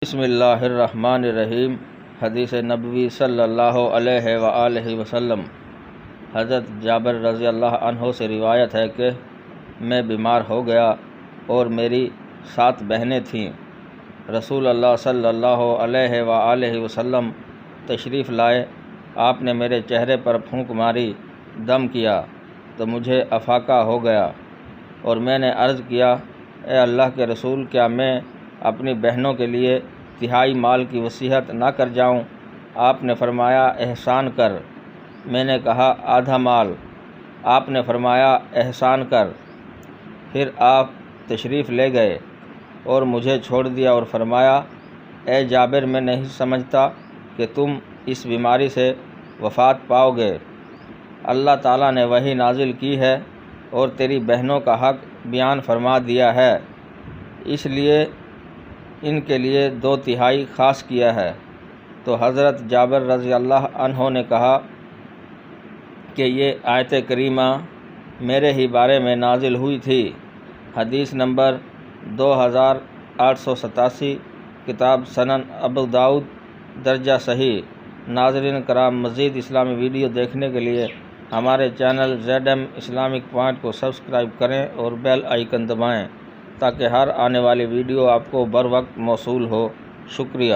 بسم اللہ الرحمن الرحیم۔ حدیث نبوی صلی اللہ علیہ وآلہ وسلم۔ حضرت جابر رضی اللہ عنہ سے روایت ہے کہ میں بیمار ہو گیا اور میری 7 بہنیں تھیں۔ رسول اللہ صلی اللہ علیہ وآلہ وسلم تشریف لائے۔ آپ نے میرے چہرے پر پھونک ماری، دم کیا تو مجھے افاقہ ہو گیا، اور میں نے عرض کیا، اے اللہ کے رسول، کیا میں اپنی بہنوں کے لیے تہائی مال کی وصیت نہ کر جاؤں؟ آپ نے فرمایا، احسان کر۔ میں نے کہا، آدھا مال؟ آپ نے فرمایا، احسان کر۔ پھر آپ تشریف لے گئے اور مجھے چھوڑ دیا اور فرمایا، اے جابر، میں نہیں سمجھتا کہ تم اس بیماری سے وفات پاؤ گے۔ اللہ تعالیٰ نے وحی نازل کی ہے اور تیری بہنوں کا حق بیان فرما دیا ہے، اس لیے ان کے لیے 2/3 خاص کیا ہے۔ تو حضرت جابر رضی اللہ عنہ نے کہا کہ یہ آیت کریمہ میرے ہی بارے میں نازل ہوئی تھی۔ حدیث نمبر 2887، کتاب سنن ابو داؤد، درجہ صحیح۔ ناظرین کرام، مزید اسلامی ویڈیو دیکھنے کے لیے ہمارے چینل ZM اسلامک پوائنٹ کو سبسکرائب کریں اور بیل آئیکن دبائیں تاکہ ہر آنے والی ویڈیو آپ کو بروقت موصول ہو۔ شکریہ۔